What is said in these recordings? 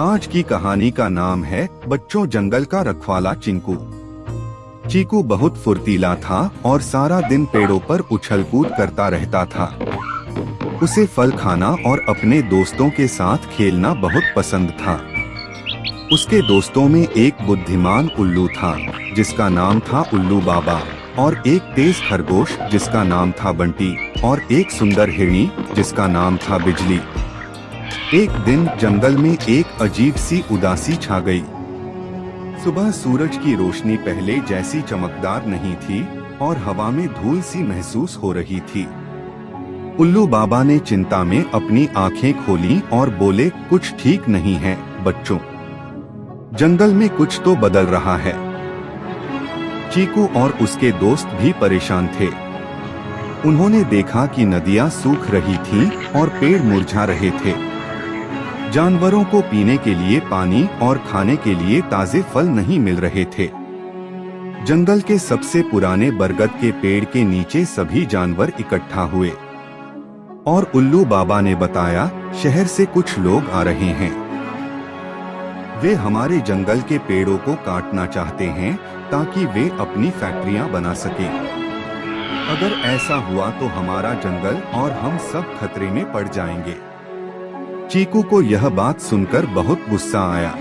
आज की कहानी का नाम है बच्चों जंगल का रखवाला चिंकू। चीकू बहुत फुर्तीला था और सारा दिन पेड़ों पर उछल कूद करता रहता था। उसे फल खाना और अपने दोस्तों के साथ खेलना बहुत पसंद था। उसके दोस्तों में एक बुद्धिमान उल्लू था जिसका नाम था उल्लू बाबा, और एक तेज खरगोश जिसका नाम था बंटी, और एक सुंदर हिरनी जिसका नाम था बिजली। एक दिन जंगल में एक अजीब सी उदासी छा गई। सुबह सूरज की रोशनी पहले जैसी चमकदार नहीं थी और हवा में धूल सी महसूस हो रही थी। उल्लू बाबा ने चिंता में अपनी आंखें खोलीं और बोले, कुछ ठीक नहीं है बच्चों, जंगल में कुछ तो बदल रहा है। चीकू और उसके दोस्त भी परेशान थे। उन्होंने देखा कि नदियां सूख रही थीं और पेड़ मुरझा रहे थे। जानवरों को पीने के लिए पानी और खाने के लिए ताजे फल नहीं मिल रहे थे। जंगल के सबसे पुराने बरगद के पेड़ के नीचे सभी जानवर इकट्ठा हुए और उल्लू बाबा ने बताया, शहर से कुछ लोग आ रहे हैं। वे हमारे जंगल के पेड़ों को काटना चाहते हैं ताकि वे अपनी फैक्ट्रियां बना सकें। अगर ऐसा हुआ तो हमारा जंगल और हम सब खतरे में पड़ जाएंगे। चीकू को यह बात सुनकर बहुत गुस्सा आया।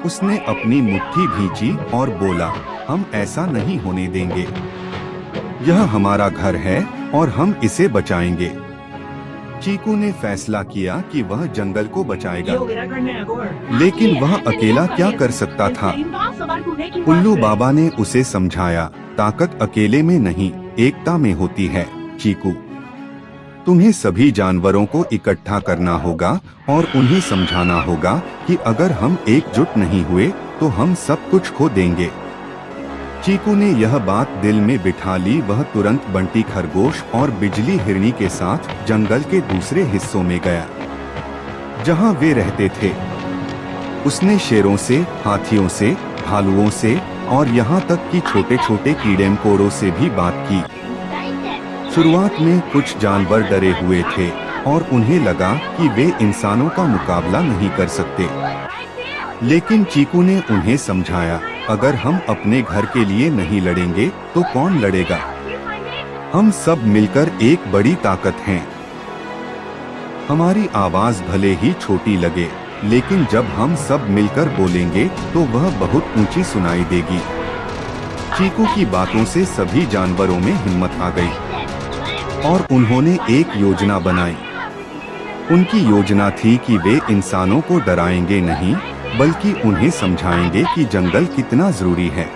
उसने अपनी मुट्ठी भींची और बोला, हम ऐसा नहीं होने देंगे। यह हमारा घर है और हम इसे बचाएंगे। चीकू ने फैसला किया कि वह जंगल को बचाएगा, लेकिन वह अकेला क्या कर सकता था। उल्लू बाबा ने उसे समझाया, ताकत अकेले में नहीं, एकता में होती है। चीकू, तुम्हें सभी जानवरों को इकट्ठा करना होगा और उन्हें समझाना होगा कि अगर हम एकजुट नहीं हुए तो हम सब कुछ खो देंगे। चीकू ने यह बात दिल में बिठा ली। वह तुरंत बंटी खरगोश और बिजली हिरनी के साथ जंगल के दूसरे हिस्सों में गया जहां वे रहते थे। उसने शेरों से, हाथियों से, भालुओं से और यहाँ तक कि छोटे छोटे कीड़े मकोड़ों से भी बात की। शुरुआत में कुछ जानवर डरे हुए थे और उन्हें लगा कि वे इंसानों का मुकाबला नहीं कर सकते, लेकिन चीकू ने उन्हें समझाया, अगर हम अपने घर के लिए नहीं लड़ेंगे तो कौन लड़ेगा। हम सब मिलकर एक बड़ी ताकत हैं। हमारी आवाज भले ही छोटी लगे, लेकिन जब हम सब मिलकर बोलेंगे तो वह बहुत ऊंची सुनाई देगी। चीकू की बातों से सभी जानवरों में हिम्मत आ गई और उन्होंने एक योजना बनाई। उनकी योजना थी कि वे इंसानों को डराएंगे नहीं, बल्कि उन्हें समझाएंगे कि जंगल कितना जरूरी है।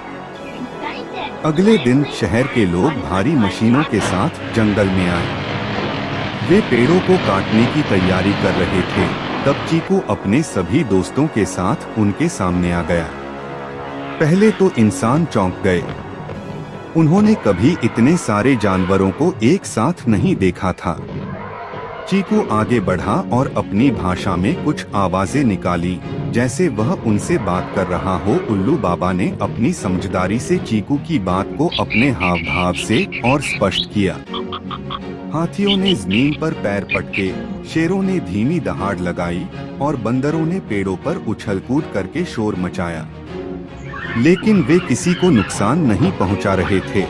अगले दिन शहर के लोग भारी मशीनों के साथ जंगल में आए। वे पेड़ों को काटने की तैयारी कर रहे थे। तब चीकू अपने सभी दोस्तों के साथ उनके सामने आ गया। पहले तो इंसान चौंक गए। उन्होंने कभी इतने सारे जानवरों को एक साथ नहीं देखा था। चीकू आगे बढ़ा और अपनी भाषा में कुछ आवाजें निकाली, जैसे वह उनसे बात कर रहा हो। उल्लू बाबा ने अपनी समझदारी से चीकू की बात को अपने हाव भाव से और स्पष्ट किया। हाथियों ने जमीन पर पैर पटके, शेरों ने धीमी दहाड़ लगाई और बंदरों ने पेड़ों पर उछल कूद करके शोर मचाया, लेकिन वे किसी को नुकसान नहीं पहुंचा रहे थे।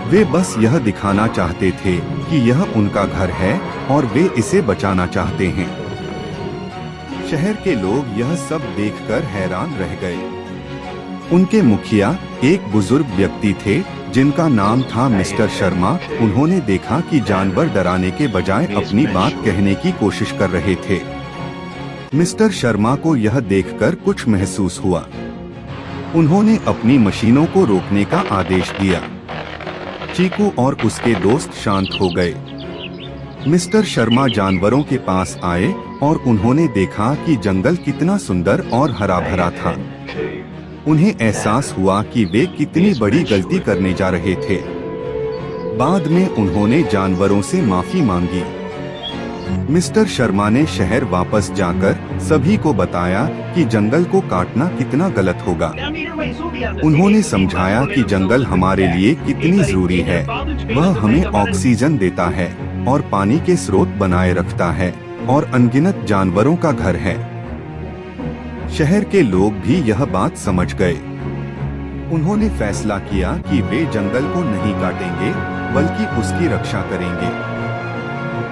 वे बस यह दिखाना चाहते थे कि यह उनका घर है और वे इसे बचाना चाहते हैं। शहर के लोग यह सब देखकर हैरान रह गए। उनके मुखिया एक बुजुर्ग व्यक्ति थे जिनका नाम था मिस्टर शर्मा। उन्होंने देखा कि जानवर डराने के बजाय अपनी बात कहने की कोशिश कर रहे थे। मिस्टर शर्मा को यह देखकर कुछ महसूस हुआ। उन्होंने अपनी मशीनों को रोकने का आदेश दिया। चीकू और उसके दोस्त शांत हो गए। मिस्टर शर्मा जानवरों के पास आए और उन्होंने देखा कि जंगल कितना सुंदर और हरा भरा था। उन्हें एहसास हुआ कि वे कितनी बड़ी गलती करने जा रहे थे। बाद में उन्होंने जानवरों से माफी मांगी। मिस्टर शर्मा ने शहर वापस जाकर सभी को बताया कि जंगल को काटना कितना गलत होगा। उन्होंने समझाया कि जंगल हमारे लिए कितनी जरूरी है। वह हमें ऑक्सीजन देता है और पानी के स्रोत बनाए रखता है और अनगिनत जानवरों का घर है। शहर के लोग भी यह बात समझ गए। उन्होंने फैसला किया कि वे जंगल को नहीं काटेंगे बल्कि उसकी रक्षा करेंगे।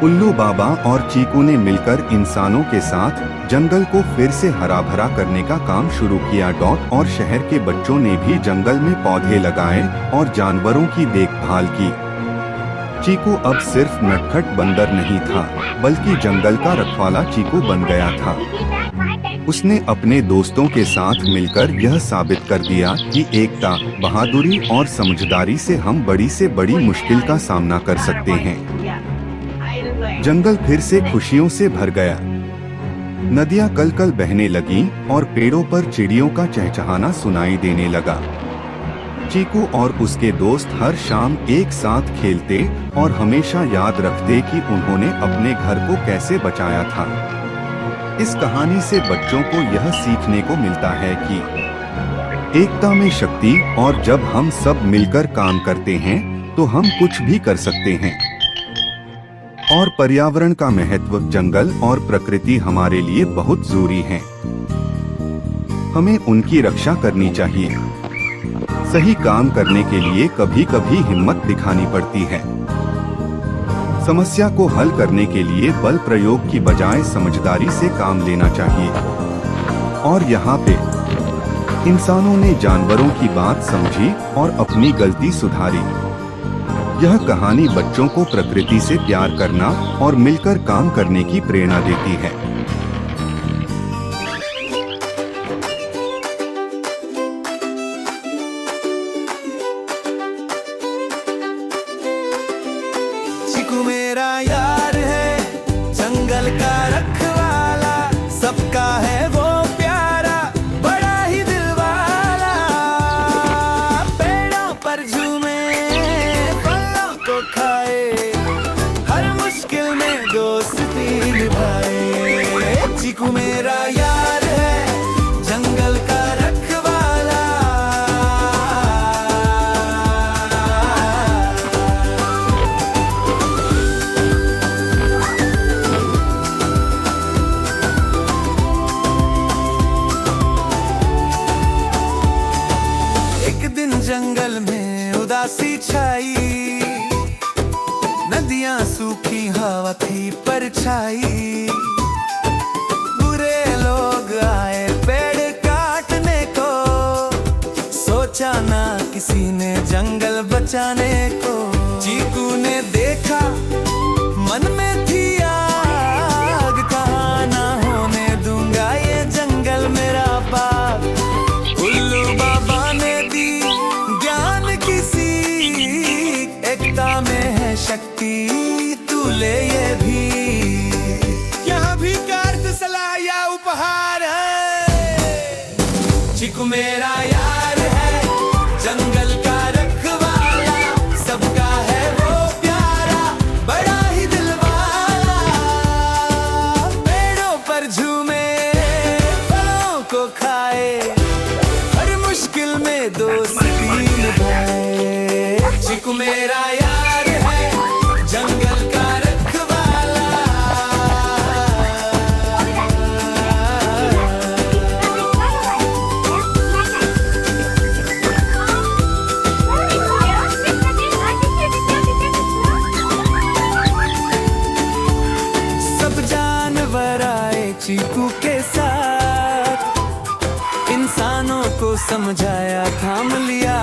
उल्लू बाबा और चीकू ने मिलकर इंसानों के साथ जंगल को फिर से हरा भरा करने का काम शुरू किया। और शहर के बच्चों ने भी जंगल में पौधे लगाए और जानवरों की देखभाल की। चीकू अब सिर्फ नटखट बंदर नहीं था बल्कि जंगल का रखवाला चीकू बन गया था। उसने अपने दोस्तों के साथ मिलकर यह साबित कर दिया कि एकता, बहादुरी और समझदारी से हम बड़ी से बड़ी मुश्किल का सामना कर सकते हैं। जंगल फिर से खुशियों से भर गया। नदियां कल-कल बहने लगीं और पेड़ों पर चिड़ियों का चहचहाना सुनाई देने लगा। चीकू और उसके दोस्त हर शाम एक साथ खेलते और हमेशा याद रखते कि उन्होंने अपने घर को कैसे बचाया था। इस कहानी से बच्चों को यह सीखने को मिलता है कि एकता में शक्ति और जब हम सब मिलकर काम करते हैं तो हम कुछ भी कर सकते हैं। और पर्यावरण का महत्व, जंगल और प्रकृति हमारे लिए बहुत जरूरी हैं। हमें उनकी रक्षा करनी चाहिए। सही काम करने के लिए कभी कभी हिम्मत दिखानी पड़ती है। समस्या को हल करने के लिए बल प्रयोग की बजाय समझदारी से काम लेना चाहिए। और यहाँ पे इंसानों ने जानवरों की बात समझी और अपनी गलती सुधारी। यह कहानी बच्चों को प्रकृति से प्यार करना और मिलकर काम करने की प्रेरणा देती है। चीकू मेरा यार है, जंगल का रखवाला, सबका है वो प्यारा, बड़ा ही दिल वाला। पेड़ों पर झूमे, फलों को खाए, हर मुश्किल में दोस्ती निभाए। चीकू मेरा यार है, जंगल का रखवाला। जंगल में उदासी छाई, नदियां सूखी, हवा थी परछाई। बुरे लोग आए पेड़ काटने को, सोचा ना किसी ने जंगल बचाने को। चीकू ने देखा, मन में थी आग, कहा ना होने दूंगा ये जंगल मेरा बाग। उल्लू बाबा ने दी एकता में है शक्ति, तू ले ये भी। यहाँ भी कार्ड, सलाह या उपहार है। चीकू मेरा यार है, जंगल का रखवाला, सबका है वो प्यारा, बड़ा ही दिल वाला। पेड़ों पर झूमे, फलों को खाए, हर मुश्किल में दोस्ती निभाए। चीकू मेरा यार है, जंगल का रखवाला। सब जानवर आए चीकू के साथ, इंसानों को समझाया, थाम लिया।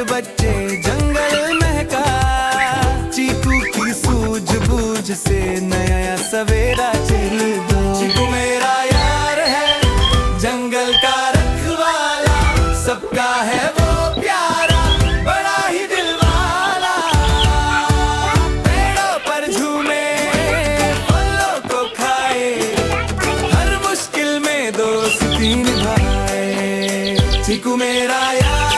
बच्चे जंगल महका, चीकू की सूझबूझ से नया सवेरा चल दो। चीकू मेरा यार है, जंगल का रखवाला, सबका है वो प्यारा, बड़ा ही दिल वाला। पेड़ों पर झूमे, फलों को खाए, हर मुश्किल में दोस्ती निभाए। चीकू मेरा यार